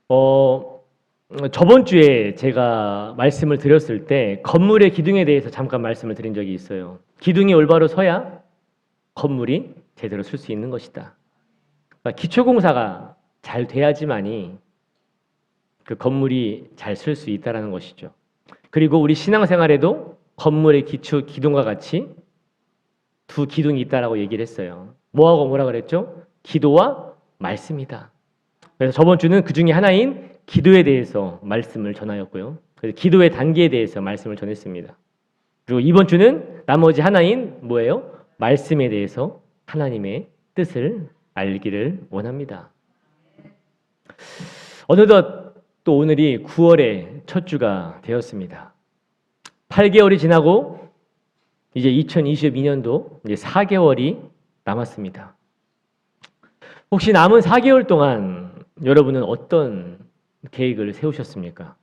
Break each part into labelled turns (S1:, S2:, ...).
S1: 어, 저번 주에 제가 말씀을 드렸을 때 건물의 기둥에 대해서 잠깐 말씀을 드린 적이 있어요. 기둥이 올바로 서야 건물이 제대로 쓸 수 있는 것이다. 그러니까 기초공사가 잘 돼야지만이 그 건물이 잘 쓸 수 있다라는 것이죠. 그리고 우리 신앙생활에도 건물의 기초 기둥과 같이 두 기둥이 있다라고 얘기를 했어요. 뭐하고 뭐라 그랬죠? 기도와 말씀이다. 그래서 저번 주는 그 중에 하나인 기도에 대해서 말씀을 전하였고요. 그래서 기도의 단계에 대해서 말씀을 전했습니다. 그리고 이번 주는 나머지 하나인 뭐예요? 말씀에 대해서 하나님의 뜻을 알기를 원합니다. 어느덧 또 오늘이 9월의 첫 주가 되었습니다. 8개월이 지나고 이제 2022년도 이제 4개월이 남았습니다. 혹시 남은 4개월 동안 여러분은 어떤 계획을 세우셨습니까?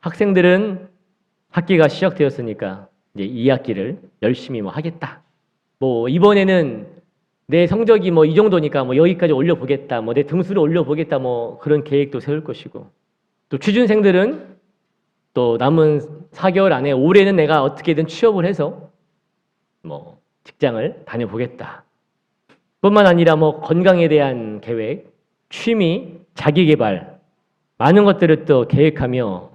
S1: 학생들은 학기가 시작되었으니까 이제 2학기를 열심히 하겠다. 이번에는 내 성적이 이 정도니까 여기까지 올려보겠다. 내 등수를 올려보겠다. 그런 계획도 세울 것이고, 또 취준생들은 또 남은 4개월 안에 올해는 내가 어떻게든 취업을 해서 직장을 다녀보겠다. 뿐만 아니라 건강에 대한 계획, 취미, 자기개발, 많은 것들을 또 계획하며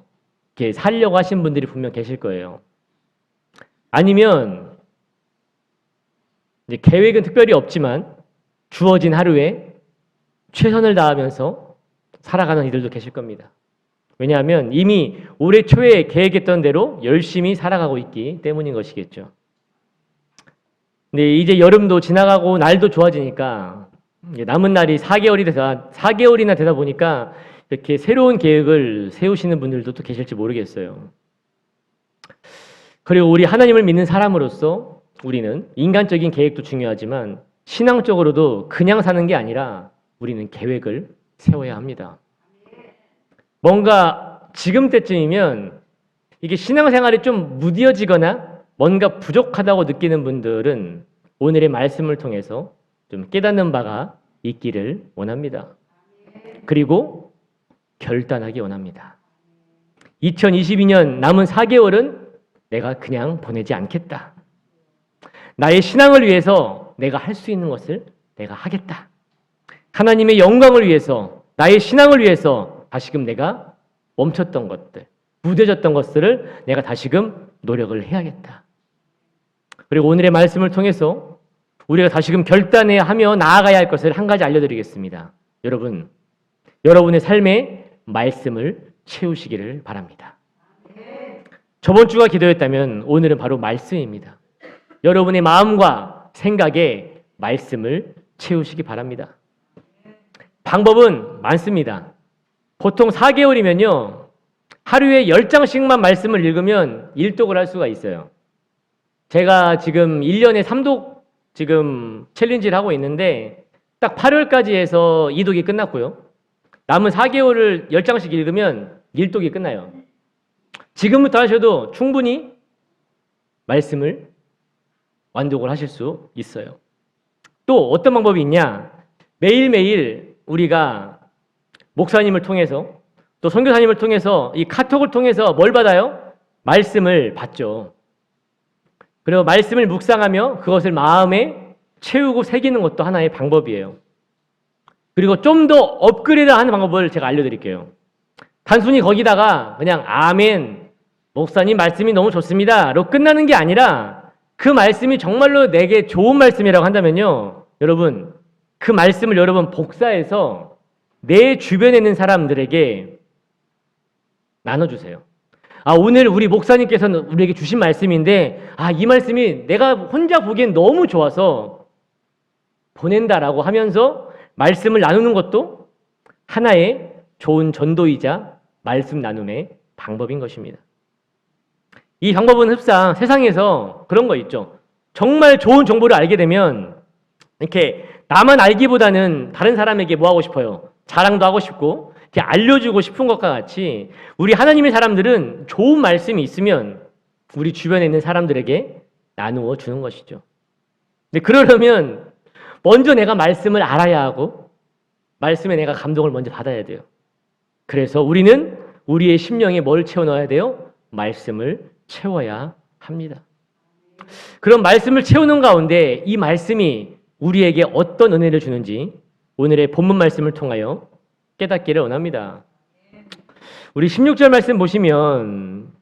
S1: 이렇게 살려고 하신 분들이 분명 계실 거예요. 아니면 이제 계획은 특별히 없지만 주어진 하루에 최선을 다하면서 살아가는 이들도 계실 겁니다. 왜냐하면 이미 올해 초에 계획했던 대로 열심히 살아가고 있기 때문인 것이겠죠. 근데 이제 여름도 지나가고 날도 좋아지니까 남은 날이 4개월이나 되다 보니까 이렇게 새로운 계획을 세우시는 분들도 또 계실지 모르겠어요. 그리고 우리 하나님을 믿는 사람으로서 우리는 인간적인 계획도 중요하지만 신앙적으로도 그냥 사는 게 아니라 우리는 계획을 세워야 합니다. 뭔가 지금 때쯤이면 이게 신앙생활이 좀 무뎌지거나 뭔가 부족하다고 느끼는 분들은 오늘의 말씀을 통해서 좀 깨닫는 바가 있기를 원합니다. 그리고 결단하기 원합니다. 2022년 남은 4개월은 내가 그냥 보내지 않겠다. 나의 신앙을 위해서 내가 할 수 있는 것을 내가 하겠다. 하나님의 영광을 위해서, 나의 신앙을 위해서 다시금 내가 멈췄던 것들, 무뎌졌던 것들을 내가 다시금 노력을 해야겠다. 그리고 오늘의 말씀을 통해서 우리가 다시금 결단해야 하며 나아가야 할 것을 한 가지 알려드리겠습니다. 여러분, 여러분의 삶에 말씀을 채우시기를 바랍니다. 저번 주가 기도였다면 오늘은 바로 말씀입니다. 여러분의 마음과 생각에 말씀을 채우시기 바랍니다. 방법은 많습니다. 보통 4개월이면요, 하루에 10장씩만 말씀을 읽으면 일독을 할 수가 있어요. 제가 지금 1년에 3독 지금 챌린지를 하고 있는데 딱 8월까지 해서 2독이 끝났고요. 남은 4개월을 10장씩 읽으면 1독이 끝나요. 지금부터 하셔도 충분히 말씀을 완독을 하실 수 있어요. 또 어떤 방법이 있냐? 매일매일 우리가 목사님을 통해서 또 선교사님을 통해서 이 카톡을 통해서 뭘 받아요? 말씀을 받죠. 그리고 말씀을 묵상하며 그것을 마음에 채우고 새기는 것도 하나의 방법이에요. 그리고 좀 더 업그레이드하는 방법을 제가 알려드릴게요. 단순히 거기다가 그냥 아멘, 목사님 말씀이 너무 좋습니다로 끝나는 게 아니라 그 말씀이 정말로 내게 좋은 말씀이라고 한다면요, 여러분, 그 말씀을 여러분 복사해서 내 주변에 있는 사람들에게 나눠주세요. 오늘 우리 목사님께서는 우리에게 주신 말씀인데 이 말씀이 내가 혼자 보기엔 너무 좋아서 보낸다라고 하면서 말씀을 나누는 것도 하나의 좋은 전도이자 말씀 나눔의 방법인 것입니다. 이 방법은 흡상 세상에서 그런 거 있죠. 정말 좋은 정보를 알게 되면 이렇게 나만 알기보다는 다른 사람에게 뭐 하고 싶어요? 자랑도 하고 싶고 이렇게 알려주고 싶은 것과 같이 우리 하나님의 사람들은 좋은 말씀이 있으면 우리 주변에 있는 사람들에게 나누어 주는 것이죠. 근데 그러려면 먼저 내가 말씀을 알아야 하고 말씀에 내가 감동을 먼저 받아야 돼요. 그래서 우리는 우리의 심령에 뭘 채워 넣어야 돼요? 말씀을 채워야 합니다. 그런 말씀을 채우는 가운데 이 말씀이 우리에게 어떤 은혜를 주는지 오늘의 본문 말씀을 통하여 깨닫기를 원합니다. 우리 16절 말씀 보시면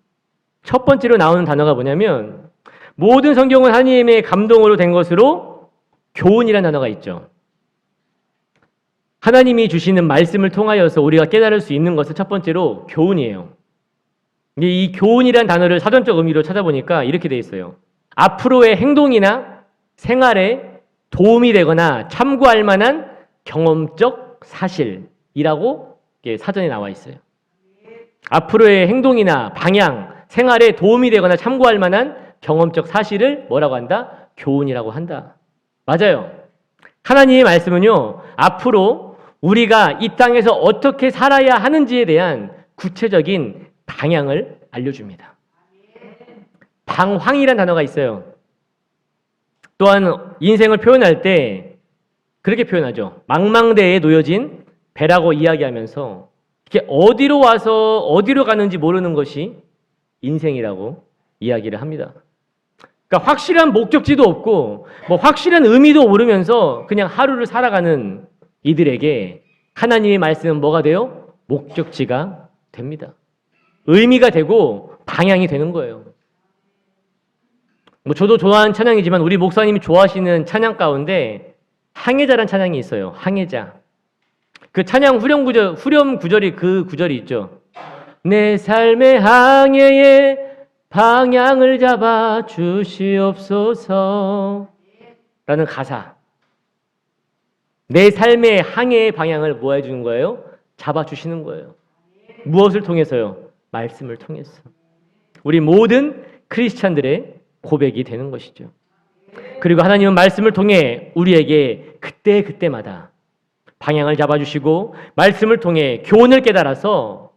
S1: 첫 번째로 나오는 단어가 뭐냐면 모든 성경은 하나님의 감동으로 된 것으로 교훈이라는 단어가 있죠. 하나님이 주시는 말씀을 통하여서 우리가 깨달을 수 있는 것은 첫 번째로 교훈이에요. 이 교훈이라는 단어를 사전적 의미로 찾아보니까 이렇게 돼 있어요. 앞으로의 행동이나 생활에 도움이 되거나 참고할 만한 경험적 사실이라고 사전에 나와 있어요. 앞으로의 행동이나 방향, 생활에 도움이 되거나 참고할 만한 경험적 사실을 뭐라고 한다? 교훈이라고 한다. 맞아요. 하나님의 말씀은요, 앞으로 우리가 이 땅에서 어떻게 살아야 하는지에 대한 구체적인 방향을 알려줍니다. 방황이라는 단어가 있어요. 또한 인생을 표현할 때 그렇게 표현하죠. 망망대해에 놓여진 배라고 이야기하면서 이렇게 어디로 와서 어디로 가는지 모르는 것이 인생이라고 이야기를 합니다. 그러니까 확실한 목적지도 없고 뭐 확실한 의미도 모르면서 그냥 하루를 살아가는 이들에게 하나님의 말씀은 뭐가 돼요? 목적지가 됩니다. 의미가 되고 방향이 되는 거예요. 뭐 저도 좋아하는 찬양이지만 우리 목사님이 좋아하시는 찬양 가운데 항해자란 찬양이 있어요. 항해자. 그 찬양 후렴 구절이 그 구절이 있죠. 내 삶의 항해에 방향을 잡아 주시옵소서 라는 가사. 내 삶의 항해의 방향을 뭐 해주는 거예요? 잡아주시는 거예요. 무엇을 통해서요? 말씀을 통해서. 우리 모든 크리스찬들의 고백이 되는 것이죠. 그리고 하나님은 말씀을 통해 우리에게 그때마다 방향을 잡아주시고 말씀을 통해 교훈을 깨달아서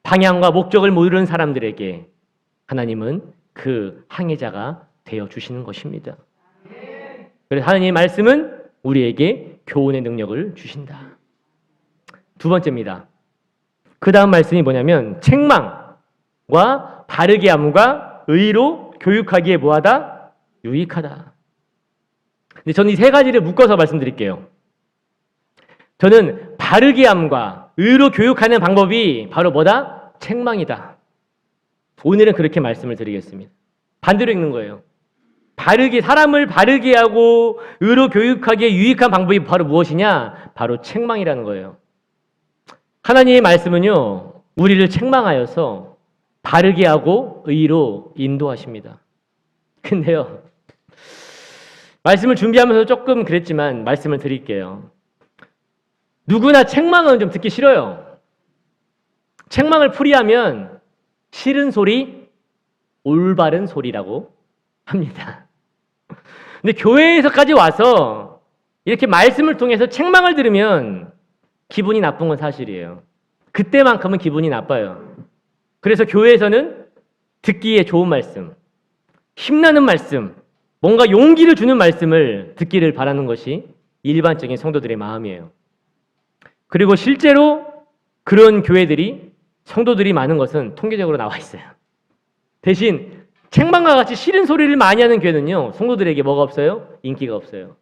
S1: 방향과 목적을 모르는 사람들에게 하나님은 그 항해자가 되어주시는 것입니다. 그래서 하나님의 말씀은 우리에게 교훈의 능력을 주신다. 두 번째입니다. 그 다음 말씀이 뭐냐면 책망과 바르게 함과 의로 교육하기에 뭐하다? 유익하다. 근데 저는 이 세 가지를 묶어서 말씀드릴게요. 저는 바르게 함과 의로 교육하는 방법이 바로 뭐다? 책망이다. 오늘은 그렇게 말씀을 드리겠습니다. 반대로 읽는 거예요. 사람을 바르게 하고 의로 교육하기에 유익한 방법이 바로 무엇이냐? 바로 책망이라는 거예요. 하나님의 말씀은요, 우리를 책망하여서 바르게 하고 의로 인도하십니다. 근데요, 말씀을 준비하면서 조금 그랬지만 말씀을 드릴게요. 누구나 책망은 좀 듣기 싫어요. 책망을 풀이하면 싫은 소리, 올바른 소리라고 합니다. 근데 교회에서까지 와서 이렇게 말씀을 통해서 책망을 들으면 기분이 나쁜 건 사실이에요. 그때만큼은 기분이 나빠요. 그래서 교회에서는 듣기에 좋은 말씀, 힘나는 말씀, 뭔가 용기를 주는 말씀을 듣기를 바라는 것이 일반적인 성도들의 마음이에요. 그리고 실제로 그런 성도들이 많은 것은 통계적으로 나와 있어요. 대신 책망과 같이 싫은 소리를 많이 하는 교회는요, 성도들에게 뭐가 없어요? 인기가 없어요.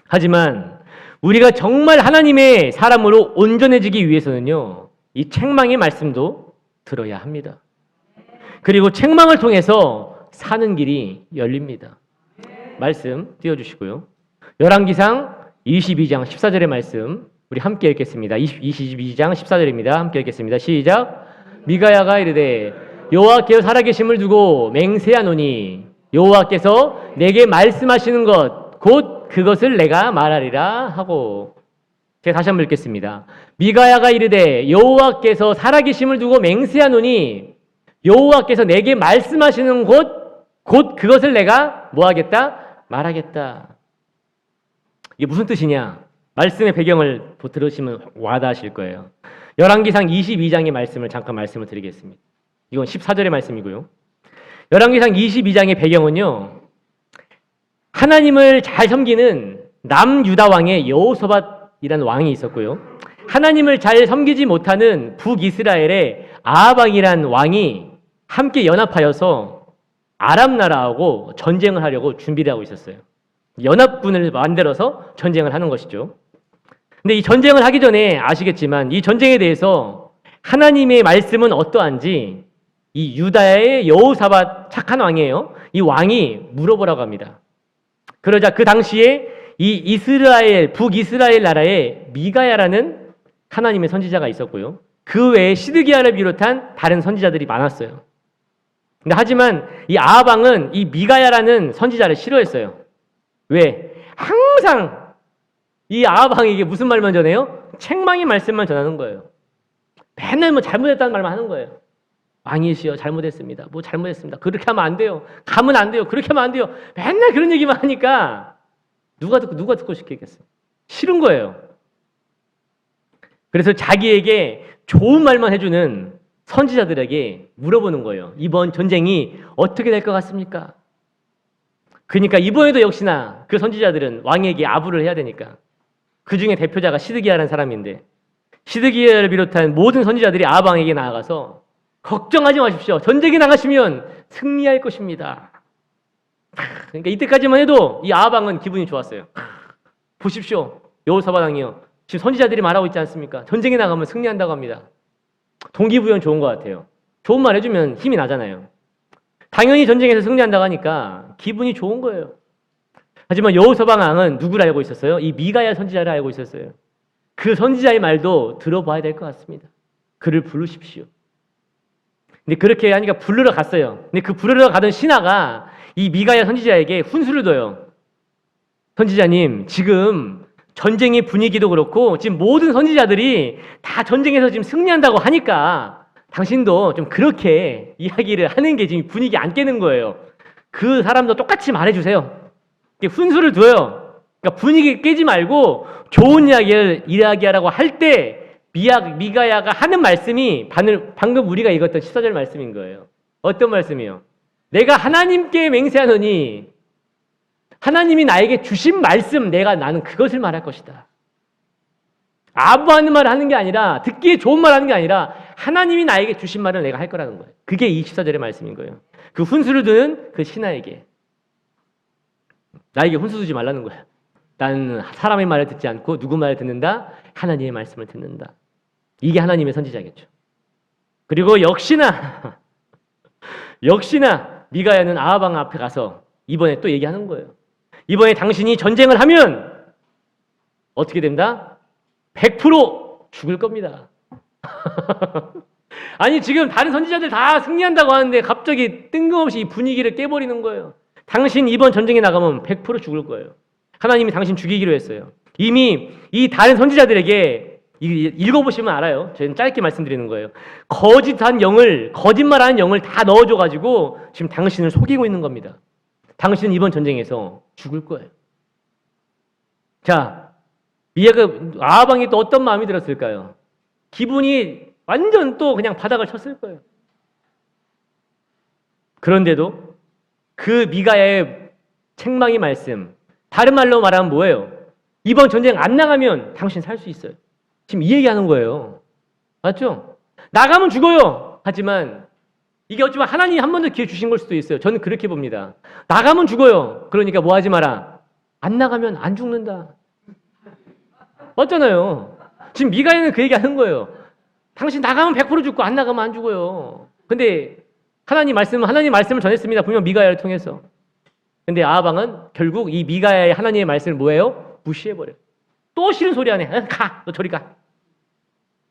S1: 하지만 우리가 정말 하나님의 사람으로 온전해지기 위해서는요, 이 책망의 말씀도 들어야 합니다. 그리고 책망을 통해서 사는 길이 열립니다. 말씀 띄워주시고요. 열왕기상 22장 14절의 말씀 우리 함께 읽겠습니다. 22장 14절입니다. 함께 읽겠습니다. 시작. 미가야가 이르되 여호와께서 살아계심을 두고 맹세하노니 여호와께서 내게 말씀하시는 것 곧 그것을 내가 말하리라 하고. 제가 다시 한번 읽겠습니다. 미가야가 이르되 여호와께서 살아계심을 두고 맹세하노니 여호와께서 내게 말씀하시는 곧 그것을 내가 뭐하겠다? 말하겠다. 이게 무슨 뜻이냐? 말씀의 배경을 들으시면 와닿으실 거예요. 열왕기상 22장의 말씀을 잠깐 말씀을 드리겠습니다. 이건 14절의 말씀이고요. 열왕기상 22장의 배경은요, 하나님을 잘 섬기는 남유다 왕의 여호사밧이라는 왕이 있었고요. 하나님을 잘 섬기지 못하는 북이스라엘의 아합왕이란 왕이 함께 연합하여서 아람 나라하고 전쟁을 하려고 준비를 하고 있었어요. 연합군을 만들어서 전쟁을 하는 것이죠. 근데 이 전쟁을 하기 전에 아시겠지만 이 전쟁에 대해서 하나님의 말씀은 어떠한지 이 유다의 여호사밧 착한 왕이에요. 이 왕이 물어보라고 합니다. 그러자 그 당시에 이 이스라엘, 북이스라엘 나라에 미가야라는 하나님의 선지자가 있었고요. 그 외에 시드기야를 비롯한 다른 선지자들이 많았어요. 근데 하지만 이 아합 왕은 이 미가야라는 선지자를 싫어했어요. 왜? 항상 이 아합 왕에게 무슨 말만 전해요? 책망의 말씀만 전하는 거예요. 맨날 뭐 잘못했다는 말만 하는 거예요. 왕이시여 잘못했습니다. 뭐 잘못했습니다. 그렇게 하면 안 돼요. 가면 안 돼요. 그렇게 하면 안 돼요. 맨날 그런 얘기만 하니까 누가 듣고 싶겠어요. 싫은 거예요. 그래서 자기에게 좋은 말만 해주는 선지자들에게 물어보는 거예요. 이번 전쟁이 어떻게 될 것 같습니까? 그러니까 이번에도 역시나 그 선지자들은 왕에게 아부를 해야 되니까 그 중에 대표자가 시드기야라는 사람인데 시드기야를 비롯한 모든 선지자들이 아합 왕에게 나아가서 걱정하지 마십시오. 전쟁에 나가시면 승리할 것입니다. 그러니까 이때까지만 해도 이 아합 왕은 기분이 좋았어요. 보십시오. 여호사밧 왕이요. 지금 선지자들이 말하고 있지 않습니까? 전쟁에 나가면 승리한다고 합니다. 동기부여는 좋은 것 같아요. 좋은 말 해주면 힘이 나잖아요. 당연히 전쟁에서 승리한다고 하니까 기분이 좋은 거예요. 하지만 여호사밧 왕은 누구를 알고 있었어요? 이 미가야 선지자를 알고 있었어요. 그 선지자의 말도 들어봐야 될 것 같습니다. 그를 부르십시오. 근데 그렇게 하니까 부르러 갔어요. 근데 그 부르러 가던 신하가 이 미가야 선지자에게 훈수를 둬요. 선지자님, 지금 전쟁의 분위기도 그렇고 지금 모든 선지자들이 다 전쟁에서 지금 승리한다고 하니까 당신도 좀 그렇게 이야기를 하는 게 지금 분위기 안 깨는 거예요. 그 사람도 똑같이 말해주세요. 훈수를 둬요. 그러니까 분위기 깨지 말고 좋은 이야기를 이야기하라고 할 때 미가야가 하는 말씀이 방금 우리가 읽었던 14절 말씀인 거예요. 어떤 말씀이요? 내가 하나님께 맹세하노니 하나님이 나에게 주신 말씀 나는 그것을 말할 것이다. 아부하는 말을 하는 게 아니라 듣기에 좋은 말 하는 게 아니라 하나님이 나에게 주신 말을 내가 할 거라는 거예요. 그게 24절의 말씀인 거예요. 그 훈수를 두는 그 신하에게 나에게 훈수 두지 말라는 거예요. 나는 사람의 말을 듣지 않고 누구 말을 듣는다? 하나님의 말씀을 듣는다. 이게 하나님의 선지자겠죠. 그리고 역시나 미가야는 아합 왕 앞에 가서 이번에 또 얘기하는 거예요. 이번에 당신이 전쟁을 하면 어떻게 된다? 100% 죽을 겁니다. 아니 지금 다른 선지자들 다 승리한다고 하는데 갑자기 뜬금없이 이 분위기를 깨버리는 거예요. 당신 이번 전쟁에 나가면 100% 죽을 거예요. 하나님이 당신 죽이기로 했어요. 이미 이 다른 선지자들에게 읽어보시면 알아요. 저는 짧게 말씀드리는 거예요. 거짓말하는 영을 다 넣어줘가지고 지금 당신을 속이고 있는 겁니다. 당신은 이번 전쟁에서 죽을 거예요. 자, 아합 왕이 또 어떤 마음이 들었을까요? 기분이 완전 또 그냥 바닥을 쳤을 거예요. 그런데도 그 미가야의 책망의 말씀, 다른 말로 말하면 뭐예요? 이번 전쟁 안 나가면 당신 살 수 있어요. 지금 이 얘기하는 거예요. 맞죠? 나가면 죽어요. 하지만 이게 어쩌면 하나님이 한 번 더 기회 주신 걸 수도 있어요. 저는 그렇게 봅니다. 나가면 죽어요. 그러니까 뭐 하지 마라. 안 나가면 안 죽는다. 맞잖아요. 지금 미가야는 그 얘기 하는 거예요. 당신 나가면 100% 죽고 안 나가면 안 죽어요. 근데 하나님 말씀을 전했습니다. 분명 미가야를 통해서. 근데 아합 왕은 결국 이 미가야의 하나님의 말씀을 뭐예요? 무시해버려요. 또 싫은 소리 하네. 가! 너 저리 가!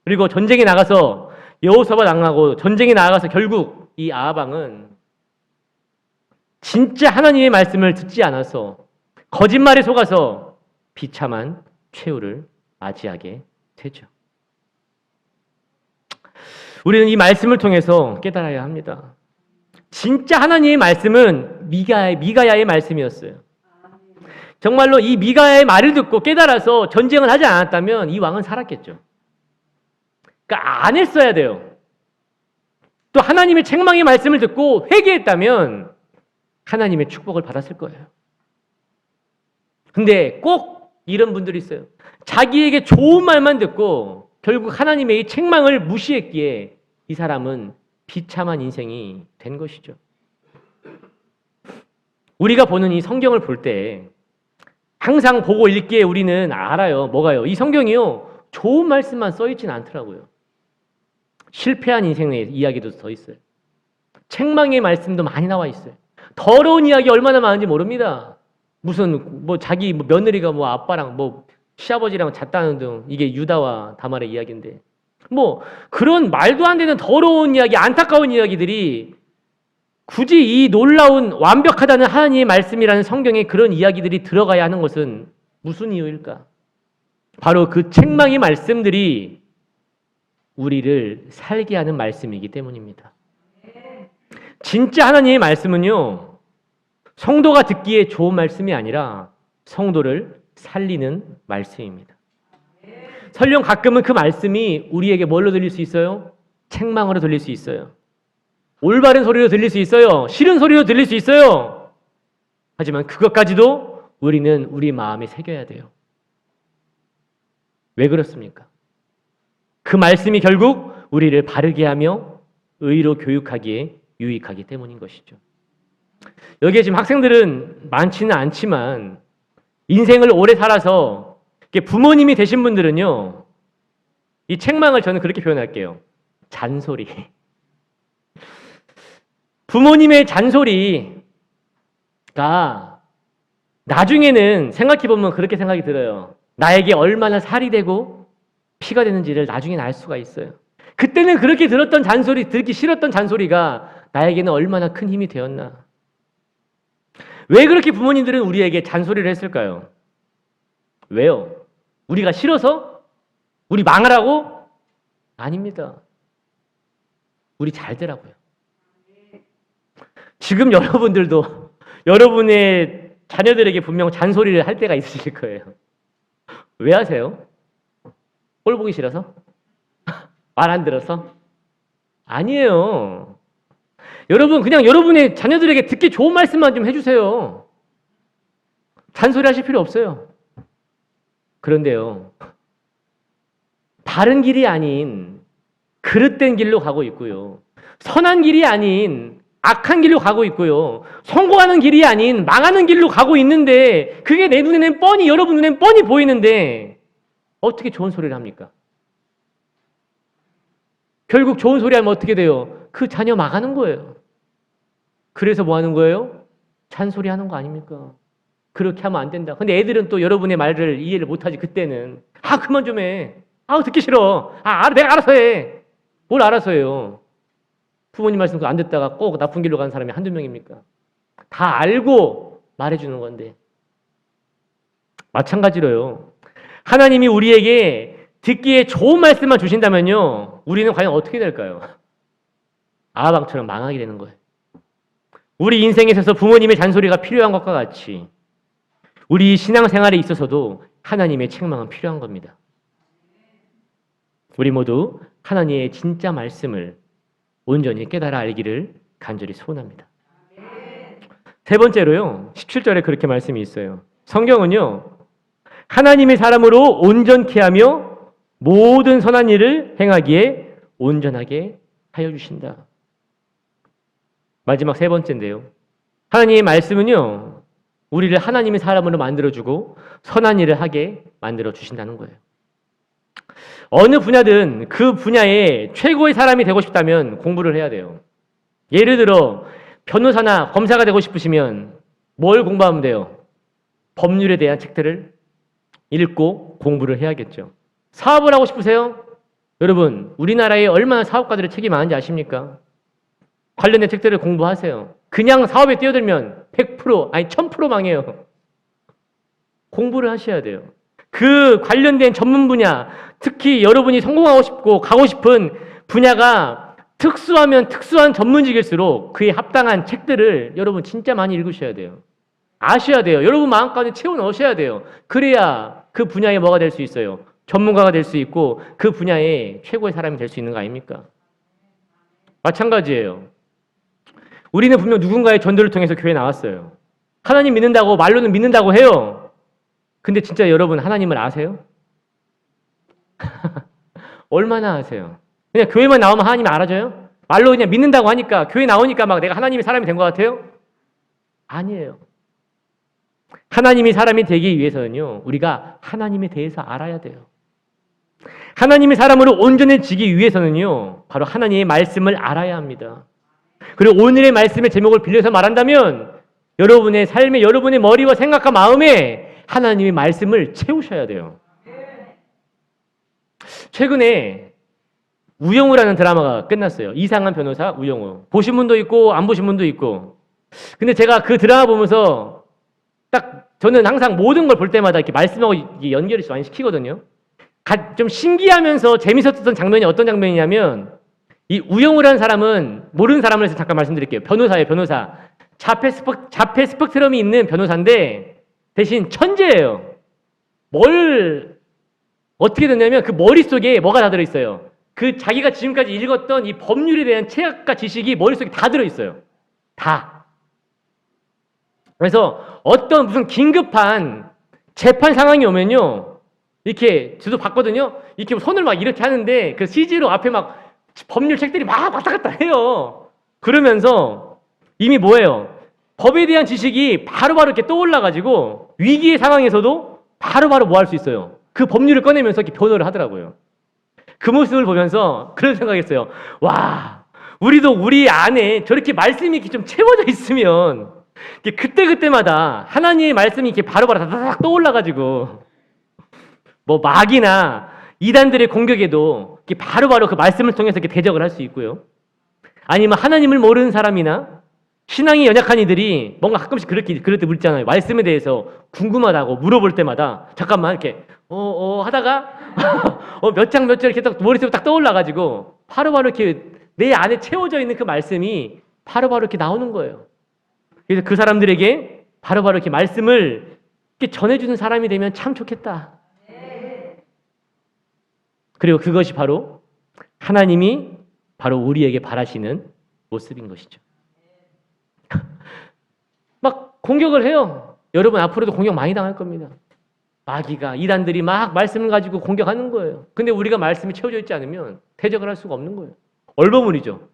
S1: 그리고 전쟁에 나가서 여호사밧 왕하고 전쟁에 나가서 결국 이 아합 왕은 진짜 하나님의 말씀을 듣지 않아서 거짓말에 속아서 비참한 최후를 맞이하게 되죠. 우리는 이 말씀을 통해서 깨달아야 합니다. 진짜 하나님의 말씀은 미가야의 말씀이었어요. 정말로 이 미가야의 말을 듣고 깨달아서 전쟁을 하지 않았다면 이 왕은 살았겠죠. 그러니까 안 했어야 돼요. 또 하나님의 책망의 말씀을 듣고 회개했다면 하나님의 축복을 받았을 거예요. 근데 꼭 이런 분들이 있어요. 자기에게 좋은 말만 듣고 결국 하나님의 이 책망을 무시했기에 이 사람은 비참한 인생이 된 것이죠. 우리가 보는 이 성경을 볼 때 항상 보고 읽기에 우리는 알아요. 뭐가요? 이 성경이요. 좋은 말씀만 써 있지는 않더라고요. 실패한 인생의 이야기도 더 있어요. 책망의 말씀도 많이 나와 있어요. 더러운 이야기 얼마나 많은지 모릅니다. 무슨 자기 며느리가 아빠랑 시아버지랑 잤다는 등, 이게 유다와 다말의 이야기인데 그런 말도 안 되는 더러운 이야기, 안타까운 이야기들이 굳이 이 놀라운 완벽하다는 하나님의 말씀이라는 성경에 그런 이야기들이 들어가야 하는 것은 무슨 이유일까? 바로 그 책망의 말씀들이 우리를 살게 하는 말씀이기 때문입니다. 진짜 하나님의 말씀은요, 성도가 듣기에 좋은 말씀이 아니라 성도를 살리는 말씀입니다. 설령 가끔은 그 말씀이 우리에게 뭘로 들릴 수 있어요? 책망으로 들릴 수 있어요. 올바른 소리로 들릴 수 있어요. 싫은 소리로 들릴 수 있어요. 하지만 그것까지도 우리는 우리 마음에 새겨야 돼요. 왜 그렇습니까? 그 말씀이 결국 우리를 바르게 하며 의로 교육하기에 유익하기 때문인 것이죠. 여기에 지금 학생들은 많지는 않지만 인생을 오래 살아서 부모님이 되신 분들은요, 이 책망을 저는 그렇게 표현할게요. 잔소리. 부모님의 잔소리가 나중에는 생각해보면 그렇게 생각이 들어요. 나에게 얼마나 살이 되고 피가 되는지를 나중에는 알 수가 있어요. 그때는 그렇게 들었던 잔소리, 듣기 싫었던 잔소리가 나에게는 얼마나 큰 힘이 되었나. 왜 그렇게 부모님들은 우리에게 잔소리를 했을까요? 왜요? 우리가 싫어서? 우리 망하라고? 아닙니다. 우리 잘 되라고요. 지금 여러분들도 여러분의 자녀들에게 분명 잔소리를 할 때가 있으실 거예요. 왜 하세요? 꼴 보기 싫어서? 말 안 들어서? 아니에요. 여러분, 그냥 여러분의 자녀들에게 듣기 좋은 말씀만 좀 해주세요. 잔소리 하실 필요 없어요. 그런데요, 바른 길이 아닌 그릇된 길로 가고 있고요, 선한 길이 아닌 악한 길로 가고 있고요, 성공하는 길이 아닌 망하는 길로 가고 있는데, 그게 내 눈에는 뻔히, 여러분 눈에는 뻔히 보이는데 어떻게 좋은 소리를 합니까? 결국 좋은 소리 하면 어떻게 돼요? 그 자녀 망하는 거예요. 그래서 뭐 하는 거예요? 잔소리 하는 거 아닙니까? 그렇게 하면 안 된다. 근데 애들은 또 여러분의 말을 이해를 못하지. 그때는 그만 좀 해. 듣기 싫어. 내가 알아서 해. 뭘 알아서 해요? 부모님 말씀 안 듣다가 꼭 나쁜 길로 가는 사람이 한두 명입니까? 다 알고 말해주는 건데. 마찬가지로요, 하나님이 우리에게 듣기에 좋은 말씀만 주신다면요, 우리는 과연 어떻게 될까요? 아하방처럼 망하게 되는 거예요. 우리 인생에 있어서 부모님의 잔소리가 필요한 것과 같이 우리 신앙생활에 있어서도 하나님의 책망은 필요한 겁니다. 우리 모두 하나님의 진짜 말씀을 온전히 깨달아 알기를 간절히 소원합니다. 세 번째로요, 17절에 그렇게 말씀이 있어요. 성경은요, 하나님의 사람으로 온전케 하며 모든 선한 일을 행하기에 온전하게 하여 주신다. 마지막 세 번째인데요, 하나님의 말씀은요, 우리를 하나님의 사람으로 만들어주고 선한 일을 하게 만들어 주신다는 거예요. 어느 분야든 그 분야에 최고의 사람이 되고 싶다면 공부를 해야 돼요. 예를 들어 변호사나 검사가 되고 싶으시면 뭘 공부하면 돼요? 법률에 대한 책들을 읽고 공부를 해야겠죠. 사업을 하고 싶으세요? 여러분, 우리나라에 얼마나 사업가들의 책이 많은지 아십니까? 관련된 책들을 공부하세요. 그냥 사업에 뛰어들면 100%, 아니 1000% 망해요. 공부를 하셔야 돼요. 그 관련된 전문 분야, 특히 여러분이 성공하고 싶고 가고 싶은 분야가 특수하면 특수한 전문직일수록 그에 합당한 책들을 여러분 진짜 많이 읽으셔야 돼요. 아셔야 돼요. 여러분 마음까지 채워 넣으셔야 돼요. 그래야 그 분야에 뭐가 될 수 있어요? 전문가가 될 수 있고 그 분야에 최고의 사람이 될 수 있는 거 아닙니까? 마찬가지예요. 우리는 분명 누군가의 전도를 통해서 교회에 나왔어요. 하나님 믿는다고, 말로는 믿는다고 해요. 근데 진짜 여러분 하나님을 아세요? 얼마나 아세요? 그냥 교회만 나오면 하나님이 알아줘요? 말로 그냥 믿는다고 하니까 교회 나오니까 막 내가 하나님의 사람이 된 것 같아요? 아니에요. 하나님이 사람이 되기 위해서는요, 우리가 하나님에 대해서 알아야 돼요. 하나님의 사람으로 온전해지기 위해서는요, 바로 하나님의 말씀을 알아야 합니다. 그리고 오늘의 말씀의 제목을 빌려서 말한다면 여러분의 삶에, 여러분의 머리와 생각과 마음에 하나님의 말씀을 채우셔야 돼요. 최근에 우영우라는 드라마가 끝났어요. 이상한 변호사 우영우. 보신 분도 있고 안 보신 분도 있고. 근데 제가 그 드라마 보면서 딱 저는 항상 모든 걸 볼 때마다 이렇게 말씀하고 연결을 많이 시키거든요. 좀 신기하면서 재밌었던 장면이 어떤 장면이냐면, 이 우영우라는 사람은, 모르는 사람을 해서 잠깐 말씀드릴게요. 변호사예요, 변호사. 자폐 스펙트럼이 있는 변호사인데 대신 천재예요. 어떻게 됐냐면 그 머릿속에 뭐가 다 들어있어요. 그 자기가 지금까지 읽었던 이 법률에 대한 체학과 지식이 머릿속에 다 들어있어요. 다. 그래서 어떤 무슨 긴급한 재판 상황이 오면요, 이렇게 저도 봤거든요. 이렇게 손을 막 이렇게 하는데 그 CG로 앞에 막 법률 책들이 막 왔다 갔다 해요. 그러면서 이미 뭐예요? 법에 대한 지식이 바로바로 이렇게 떠올라가지고 위기의 상황에서도 바로바로 뭐 할 수 있어요. 그 법률을 꺼내면서 이렇게 변호를 하더라고요. 그 모습을 보면서 그런 생각했어요. 와, 우리도 우리 안에 저렇게 말씀이 이렇게 좀 채워져 있으면 그때그때마다 하나님의 말씀이 이렇게 바로바로 다다닥 떠올라가지고 뭐 마귀나 이단들의 공격에도 이렇게 바로바로 그 말씀을 통해서 이렇게 대적을 할 수 있고요. 아니면 하나님을 모르는 사람이나 신앙이 연약한 이들이 뭔가 가끔씩 그럴 때 묻잖아요. 말씀에 대해서 궁금하다고 물어볼 때마다 잠깐만 이렇게 하다가 몇 장 이렇게 딱 머릿속에 딱 떠올라가지고 바로바로 이렇게 내 안에 채워져 있는 그 말씀이 바로바로 이렇게 나오는 거예요. 그래서 그 사람들에게 바로바로 이렇게 말씀을 이렇게 전해주는 사람이 되면 참 좋겠다. 그리고 그것이 바로 하나님이 바로 우리에게 바라시는 모습인 것이죠. 막 공격을 해요. 여러분 앞으로도 공격 많이 당할 겁니다. 마귀가, 이단들이 막 말씀을 가지고 공격하는 거예요. 근데 우리가 말씀이 채워져 있지 않으면 대적을 할 수가 없는 거예요. 얼버무리죠.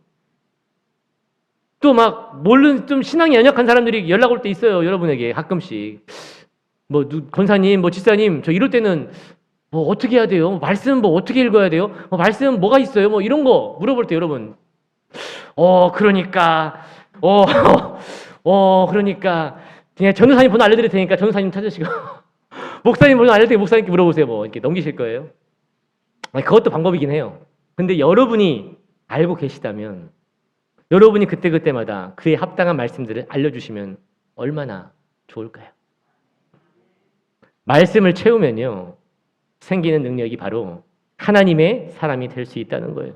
S1: 또 막 모르는 좀 신앙이 연약한 사람들이 연락 올 때 있어요. 여러분에게 가끔씩. 뭐 권사님, 뭐 집사님, 저 이럴 때는 뭐 어떻게 해야 돼요? 말씀 뭐 어떻게 읽어야 돼요? 말씀 뭐가 있어요? 뭐 이런 거 물어볼 때 여러분, 그러니까 그냥 전도사님 번호 알려드릴 테니까 전도사님 찾으시고 목사님 번호 알려드릴 테니까 목사님께 물어보세요. 뭐 이렇게 넘기실 거예요. 그것도 방법이긴 해요. 근데 여러분이 알고 계시다면, 여러분이 그때그때마다 그에 합당한 말씀들을 알려주시면 얼마나 좋을까요? 말씀을 채우면요, 생기는 능력이 바로 하나님의 사람이 될 수 있다는 거예요.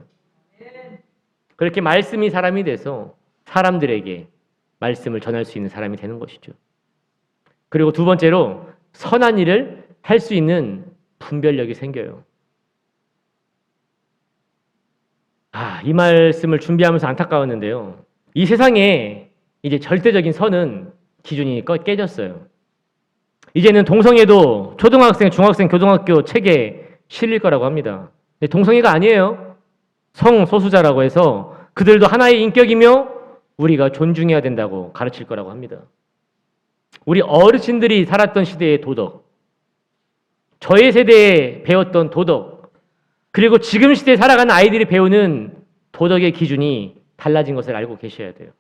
S1: 그렇게 말씀이 사람이 돼서 사람들에게 말씀을 전할 수 있는 사람이 되는 것이죠. 그리고 두 번째로 선한 일을 할 수 있는 분별력이 생겨요. 이 말씀을 준비하면서 안타까웠는데요. 이 세상에 이제 절대적인 선은 기준이 깨졌어요. 이제는 동성애도 초등학생, 중학생, 고등학교 책에 실릴 거라고 합니다. 근데 동성애가 아니에요. 성소수자라고 해서 그들도 하나의 인격이며 우리가 존중해야 된다고 가르칠 거라고 합니다. 우리 어르신들이 살았던 시대의 도덕, 저의 세대에 배웠던 도덕, 그리고 지금 시대에 살아가는 아이들이 배우는 도덕의 기준이 달라진 것을 알고 계셔야 돼요.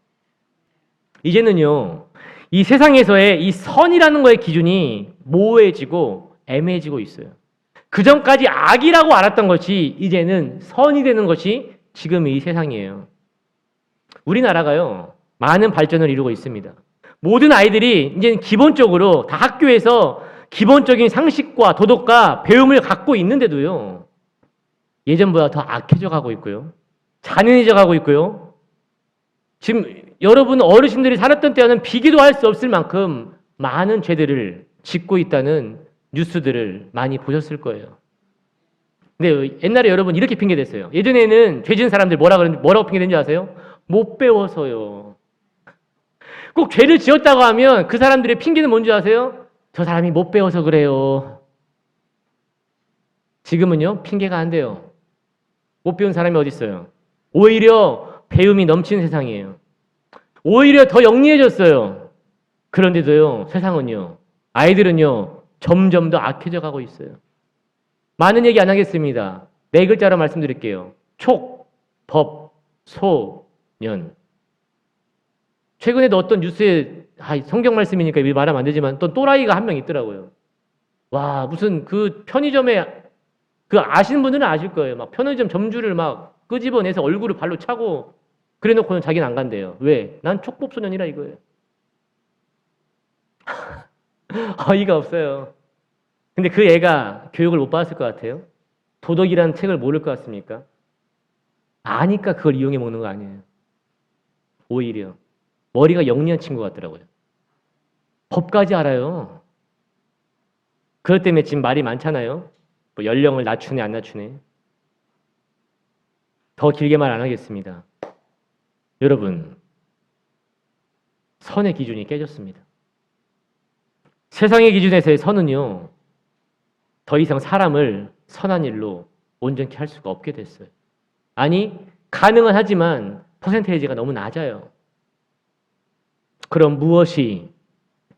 S1: 이제는요, 이 세상에서의 이 선이라는 거의 기준이 모호해지고 애매해지고 있어요. 그전까지 악이라고 알았던 것이 이제는 선이 되는 것이 지금 이 세상이에요. 우리나라가요, 많은 발전을 이루고 있습니다. 모든 아이들이 이제는 기본적으로 다 학교에서 기본적인 상식과 도덕과 배움을 갖고 있는데도요, 예전보다 더 악해져 가고 있고요, 잔인해져 가고 있고요, 지금 여러분 어르신들이 살았던 때와는 비교도 할 수 없을 만큼 많은 죄들을 짓고 있다는 뉴스들을 많이 보셨을 거예요. 근데 옛날에 여러분 이렇게 핑계댔어요. 예전에는 죄 지은 사람들 뭐라고 핑계댄지 아세요? 못 배워서요. 꼭 죄를 지었다고 하면 그 사람들의 핑계는 뭔지 아세요? 저 사람이 못 배워서 그래요. 지금은요, 핑계가 안 돼요. 못 배운 사람이 어디 있어요? 오히려 배움이 넘치는 세상이에요. 오히려 더 영리해졌어요. 그런데도요, 세상은요, 아이들은요, 점점 더 악해져 가고 있어요. 많은 얘기 안 하겠습니다. 네 글자로 말씀드릴게요. 촉, 법, 소, 년. 최근에도 어떤 뉴스에, 성경 말씀이니까 말하면 안 되지만, 또 또라이가 한 명 있더라고요. 와, 무슨 그 편의점에, 그 아시는 분들은 아실 거예요. 막 편의점 점주를 막 끄집어내서 얼굴을 발로 차고, 그래 놓고는 자기는 안 간대요. 왜? 난 촉법소년이라 이거예요. 어이가 없어요. 근데 그 애가 교육을 못 받았을 것 같아요? 도덕이라는 책을 모를 것 같습니까? 아니까 그걸 이용해 먹는 거 아니에요. 오히려 머리가 영리한 친구 같더라고요. 법까지 알아요. 그것 때문에 지금 말이 많잖아요. 뭐 연령을 낮추네 안 낮추네. 더 길게 말 안 하겠습니다. 여러분, 선의 기준이 깨졌습니다. 세상의 기준에서의 선은요, 더 이상 사람을 선한 일로 온전케 할 수가 없게 됐어요. 아니, 가능은 하지만 퍼센테이지가 너무 낮아요. 그럼 무엇이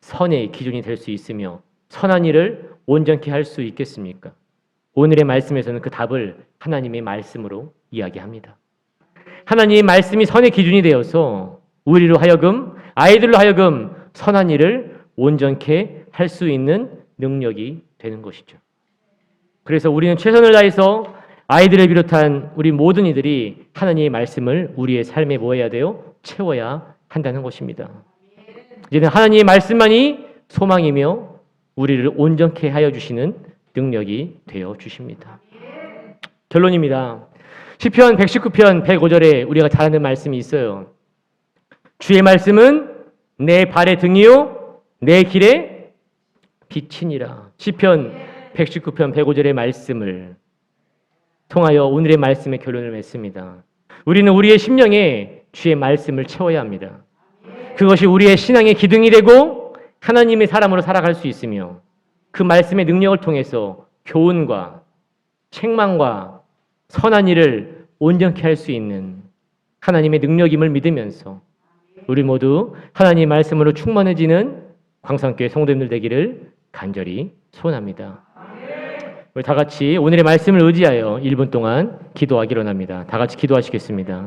S1: 선의 기준이 될 수 있으며 선한 일을 온전케 할 수 있겠습니까? 오늘의 말씀에서는 그 답을 하나님의 말씀으로 이야기합니다. 하나님의 말씀이 선의 기준이 되어서 우리로 하여금, 아이들로 하여금 선한 일을 온전케 할 수 있는 능력이 되는 것이죠. 그래서 우리는 최선을 다해서 아이들을 비롯한 우리 모든 이들이 하나님의 말씀을 우리의 삶에 뭐 해야 돼요? 채워야 한다는 것입니다. 이제는 하나님의 말씀만이 소망이며 우리를 온전케 하여 주시는 능력이 되어 주십니다. 결론입니다. 시편 119편 105절에 우리가 잘 아는 말씀이 있어요. 주의 말씀은 내 발의 등이요 내 길의 빛이니라. 시편 119편 105절의 말씀을 통하여 오늘의 말씀의 결론을 맺습니다. 우리는 우리의 심령에 주의 말씀을 채워야 합니다. 그것이 우리의 신앙의 기둥이 되고 하나님의 사람으로 살아갈 수 있으며 그 말씀의 능력을 통해서 교훈과 책망과 선한 일을 온전케 할 수 있는 하나님의 능력임을 믿으면서 우리 모두 하나님의 말씀으로 충만해지는 광성교회 성도님들 되기를 간절히 소원합니다. 우리 다 같이 오늘의 말씀을 의지하여 1분 동안 기도하기로 합니다. 다 같이 기도하시겠습니다.